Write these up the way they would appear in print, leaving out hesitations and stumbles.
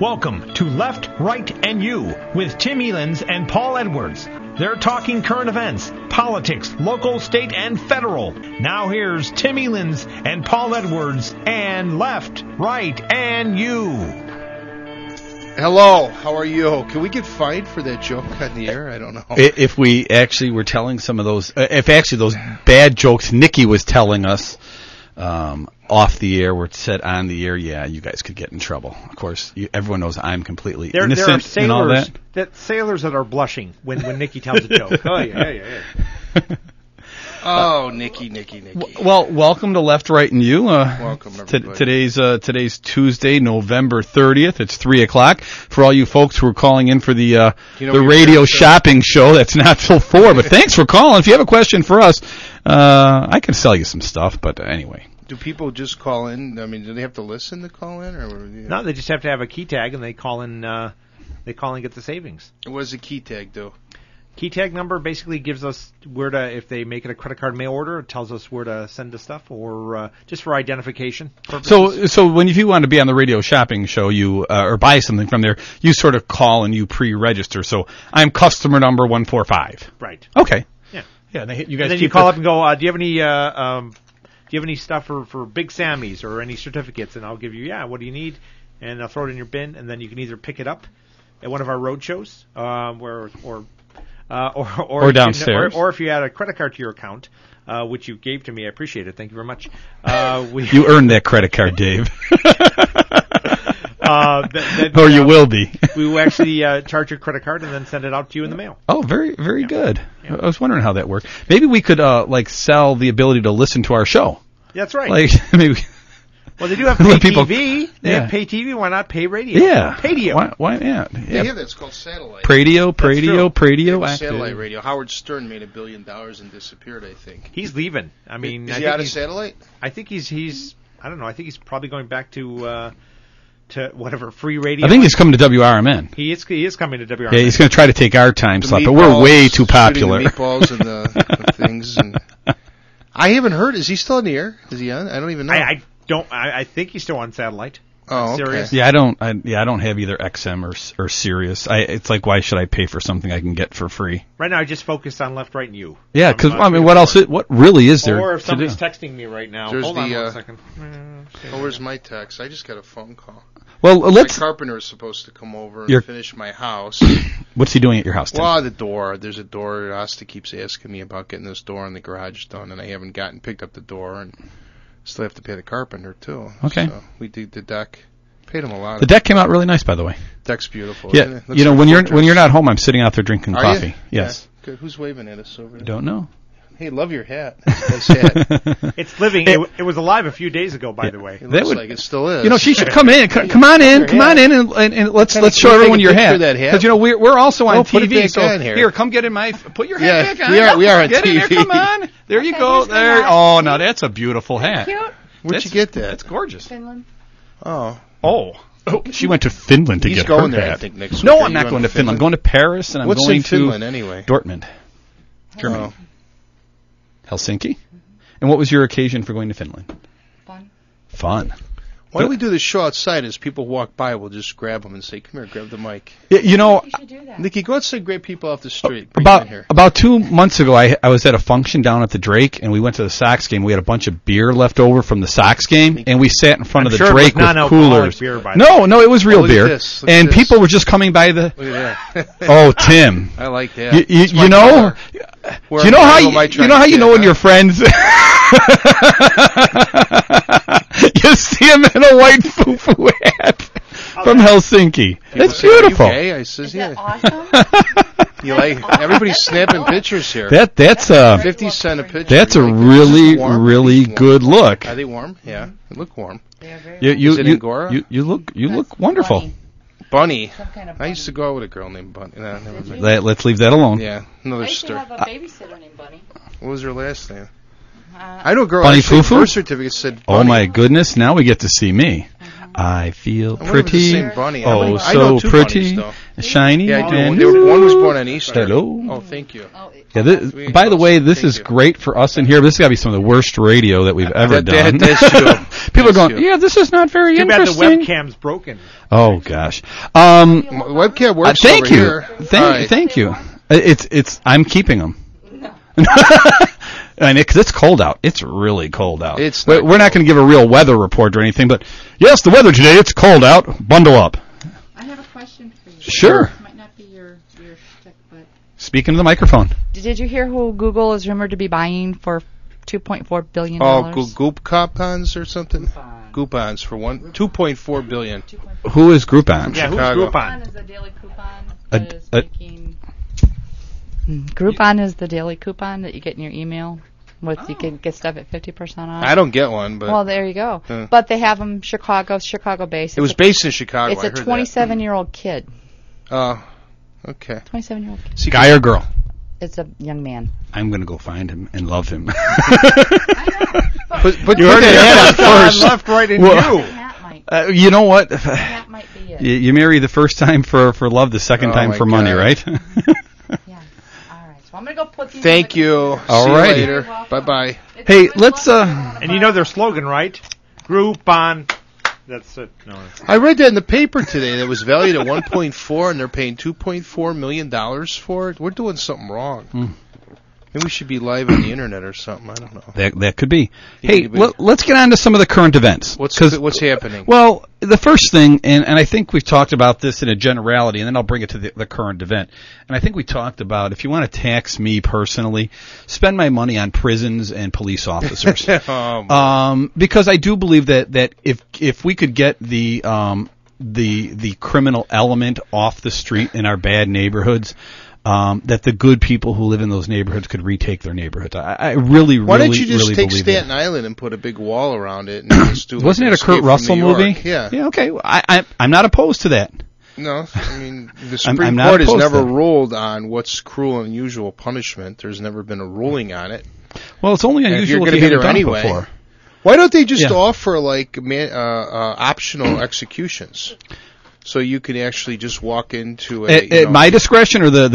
Welcome to Left, Right, and You with Tim Elenz and Paul Edwards. They're talking current events, politics, local, state, and federal. Now here's Tim Elenz and Paul Edwards and Left, Right, and You. Hello, how are you? Can we get fined for that joke on the air? I don't know. If we actually were telling some of those, if actually those bad jokes Nikki was telling us off the air were said on the air, yeah, you guys could get in trouble. Of course, everyone knows I'm completely innocent there are and all that. Sailors that are blushing when Nikki tells a joke. Oh, yeah. Oh, Nikki. Well, welcome to Left, Right, and You. Welcome, everybody. Today's Tuesday, November 30th. It's 3 o'clock. For all you folks who are calling in for the radio shopping show, that's not till 4. But thanks for calling. If you have a question for us, I can sell you some stuff. But anyway. Do people just call in? I mean, do they have to listen to call in, or No, they just have to have a key tag and they call in. They call and get the savings. What does a key tag do? Key tag number basically gives us where to, if they make it a credit card mail order, it tells us where to send the stuff, or just for identification purposes. So if you want to be on the radio shopping show, you or buy something from there, you sort of call and you pre-register. So I'm customer number 145. Right. Okay. Yeah. Yeah. You guys. And then you call up and go, do you have any stuff for Big Sammy's or any certificates? And I'll give you, what do you need? And I'll throw it in your bin, and then you can either pick it up at one of our road shows, or downstairs, or if you add a credit card to your account, which you gave to me, I appreciate it. Thank you very much. You earned that credit card, Dave. Or you will be. We will actually charge your credit card and then send it out to you in the mail. Oh, very, very good. Yeah. I was wondering how that worked. Maybe we could sell the ability to listen to our show. That's right. Maybe. Well, they do have pay TV. They have pay TV. Why not pay radio? Yeah. Padio. Why? Yeah. Yeah, that's called satellite. Pradio. Satellite radio. Howard Stern made $1 billion and disappeared, I think. He's leaving. I mean, is he out of satellite? I think he's. I don't know. I think he's probably going back to whatever free radio. I think he's coming to WRMN. He is coming to WRMN. Yeah, he's going to try to take our time slot, but we're way too popular. The meatballs and the things. And I haven't heard. Is he still in the air? Is he on? I don't even know. I think he's still on satellite. Oh, okay. Sirius. Yeah, I don't have either XM or Sirius. It's like, why should I pay for something I can get for free? Right now, I just focus on Left, Right, and You. Yeah, because what else? What really is there? Or if somebody's texting me right now. Hold on 1 second. Where's my text? I just got a phone call. Well, my carpenter is supposed to come over and finish my house. What's he doing at your house, Tim? Well, the door. There's a door. Asta keeps asking me about getting this door in the garage done, and I haven't picked up the door, and still have to pay the carpenter too. Okay. So we did the deck. Paid him a lot. The deck came out really nice, by the way. Deck's beautiful. Yeah. When you're not home, I'm sitting out there drinking coffee. You? Yes. Yeah. Good. Who's waving at us over there? I don't know. Hey, love your hat. Nice hat. It's living. It was alive a few days ago, by the way. It looks like it still is. She should come in. Come on in, and let's show everyone your hat. Because we're also on TV. So here, come get in my. Put your hat back on. We are on get TV. In there, come on. There you go. There. Oh, now that's a beautiful hat. Cute. Where'd you get that? That's gorgeous. Finland. Oh, she went to Finland to get her there, hat. I think, next week. No, I'm not going to Finland. I'm going to Paris, and I'm What's going in to Finland anyway? Dortmund, Germany. Helsinki? And what was your occasion for going to Finland? Fun. Why don't we do this show outside? As people walk by, we'll just grab them and say, "Come here, grab the mic." Yeah, you should do that. Nikki, go outside and grab people off the street. About 2 months ago, I was at a function down at the Drake, and we went to the Sox game. We had a bunch of beer left over from the Sox game, and we sat in front of the Drake with coolers. Beer, no, it was real beer. And people were just coming by the. Look at that. Oh, Tim. I like that. You know. Do you know how you know when your friends you see him in a white foo-foo hat from Helsinki? That's beautiful. I says, Is that awesome? You everybody's snapping pictures here. That's 50 cents a picture. That's a really good look. Are they warm? Yeah, they look warm. They are very Is it Angora? You look wonderful. Bunny. Bunny. I used to go out with a girl named Bunny. No, never mind. Let's leave that alone. Yeah, another I used story. to have a babysitter named Bunny. What was her last name? I know a girl. Bunny actually, Foo-Foo? birth certificate said Bunny. Oh my goodness! Now we get to see me. I feel I wonder if it's the pretty. same bunny. Oh, I know so two pretty, bunnies, though. shiny, Yeah, I do. and One was born on Easter. hello. Oh, thank you. Yeah, by the way, this is great for us in here. This has got to be some of the worst radio that we've ever done. That's true. People are going, true. yeah, this is not very Too bad the interesting. webcam's broken. Oh gosh. Webcam works Thank over you. here. Thank you. It's. I'm keeping them. And because it's cold out. It's really cold out. We're not going to give a real weather report or anything, but yes, the weather today, it's cold out. Bundle up. I have a question for you. Sure. It might not be your shtick, but Speaking to the microphone. did you hear who Google is rumored to be buying for $2.4 billion? Oh, Goop coupons or something? Coupons for $2.4 billion. Who is Groupon? Yeah, who's Chicago. Groupon? Groupon is the daily coupon A- that is a- making... Groupon is the daily coupon that you get in your email. You can get stuff at 50% off. I don't get one, but Well, there you go. But they have them Chicago-based. it was based in Chicago. It's I a heard that. 27-year-old kid. Oh, okay. 27-year-old kid. Guy or girl? It's a young man. I'm going to go find him and love him. But you heard that First. Left, right, and Well- you. That might, You know what? that might be it. You marry the first time for love, the second Oh, time my for money, God. right? Yeah. All right. So I'm going to go put these Thank in the you. All See righty. you later. You're welcome. Bye-bye. It's Hey, a good let's, luck. I don't wanna And you buy know their slogan, right? Groupon. That's it. No, it's I read that in the paper today that was valued at 1.4 and they're paying $2.4 million for it. We're doing something wrong. Maybe we should be live on the internet or something. I don't know. That could be. Hey, could be. let's get on to some of the current events. What's 'Cause- happening? Well, the first thing, and I think we've talked about this in a generality, and then I'll bring it to the current event. And I think we talked about, if you want to tax me personally, spend my money on prisons and police officers. Because I do believe that if we could get the criminal element off the street in our bad neighborhoods, that the good people who live in those neighborhoods could retake their neighborhoods. I really, Why really, don't you just really take believe Staten that. Island and put a big wall around it? And just do Wasn't it a Escape Kurt from Russell New York? movie? Yeah. Yeah. Okay. I'm not opposed to that. No, I mean, the I'm Supreme not Court has opposed never to it. ruled on what's cruel and unusual punishment. There's never been a ruling on it. Well, it's only if unusual you're if gonna you be haven't there done anyway- it before. Why don't they just Yeah. offer like optional executions, so you can actually just walk into At my discretion, or the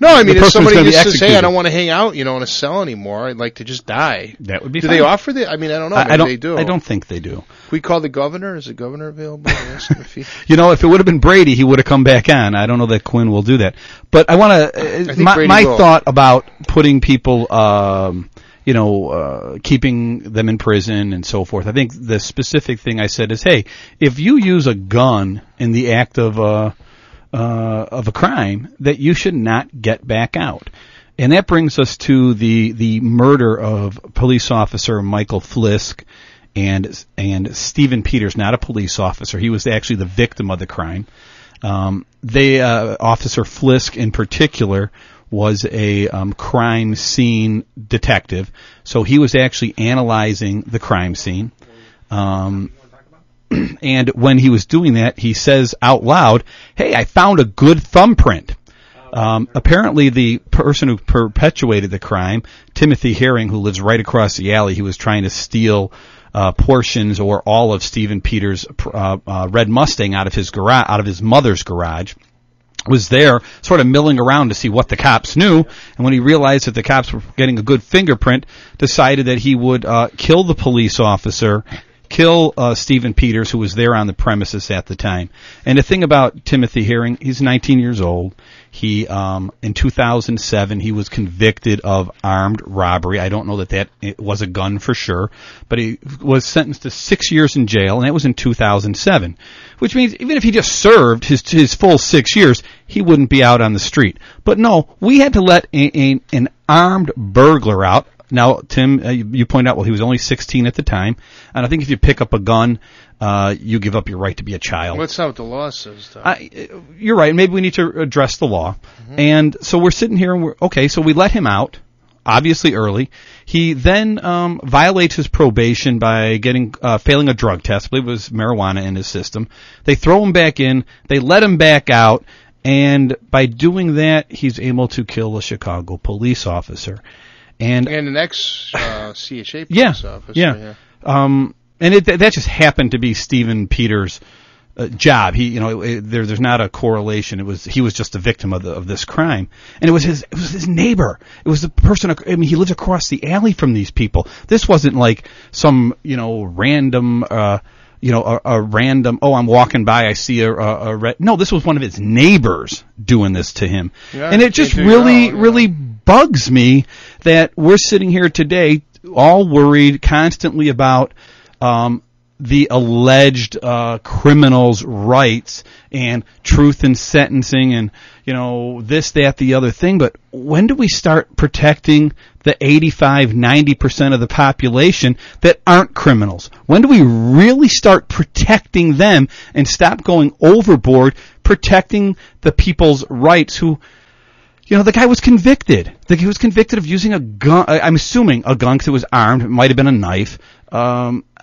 No, I the mean, if person who's somebody gonna be just says, "Hey, I executed? don't want to hang out, in a cell anymore. I'd like to just die." That would be. Do fine. they offer that? I mean, I don't know. I Maybe don't. they do. I don't think they do. We call the governor. Is the governor available? Ask him if he. If it would have been Brady, he would have come back on. I don't know that Quinn will do that. But I want to. think My Brady will. thought about putting people, keeping them in prison and so forth. I think the specific thing I said is, hey, if you use a gun in the act of a crime, that you should not get back out. And that brings us to the murder of police officer Michael Flisk and Stephen Peters, not a police officer. He was actually the victim of the crime. Officer Flisk in particular was a crime scene detective, so he was actually analyzing the crime scene. And when he was doing that, he says out loud, "Hey, I found a good thumbprint." Apparently, the person who perpetuated the crime, Timothy Herring, who lives right across the alley, he was trying to steal portions or all of Stephen Peters' red Mustang out of his garage, out of his mother's garage. Was there sort of milling around to see what the cops knew, and when he realized that the cops were getting a good fingerprint, decided that he would kill the police officer, kill Stephen Peters, who was there on the premises at the time. And the thing about Timothy Herring, he's 19 years old. He, in 2007, he was convicted of armed robbery. I don't know that it was a gun for sure, but he was sentenced to 6 years in jail, and that was in 2007. Which means even if he just served his full 6 years, he wouldn't be out on the street. But no, we had to let an armed burglar out. Now, Tim, you point out, well, he was only 16 at the time, and I think if you pick up a gun, you give up your right to be a child. Well, that's not what the law says, though. You're right. Maybe we need to address the law. Mm-hmm. And so we're sitting here, and so we let him out, obviously early. He then violates his probation by failing a drug test. I believe it was marijuana in his system. They throw him back in. They let him back out. And by doing that, he's able to kill a Chicago police officer. And an ex-CHA police officer. Yeah. And that just happened to be Stephen Peters' job. He, there's not a correlation. He was just a victim of this crime, and it was his neighbor. It was the person. I mean, he lives across the alley from these people. This wasn't like some random. A random. Oh, I'm walking by. I see a red. No, this was one of his neighbors doing this to him, and it just really bugs me that we're sitting here today, all worried constantly about the alleged criminals' rights and truth in sentencing and, this, that, the other thing. But when do we start protecting the 85-90% of the population that aren't criminals? When do we really start protecting them and stop going overboard protecting the people's rights who... the guy was convicted. He was convicted of using a gun. I'm assuming a gun because it was armed. It might have been a knife.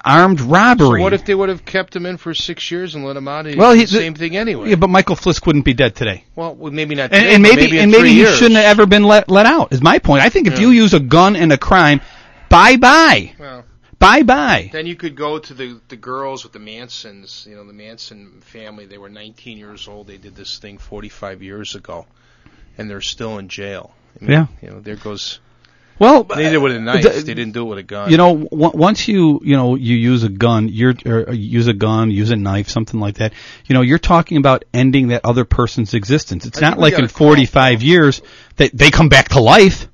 Armed robbery. So what if they would have kept him in for 6 years and let him out? The same thing anyway. Yeah, but Michael Flisk wouldn't be dead today. Well, maybe not today. And maybe he shouldn't have ever been let out. Is my point. I think if you use a gun in a crime, bye-bye. Well, bye-bye. Then you could go to the girls with the Mansons. The Manson family. They were 19 years old. They did this thing 45 years ago. And they're still in jail. There goes. Well, they did it with a knife. They didn't do it with a gun. Once you use a gun, use a knife, something like that. You're talking about ending that other person's existence. It's not like in 45 years that they come back to life.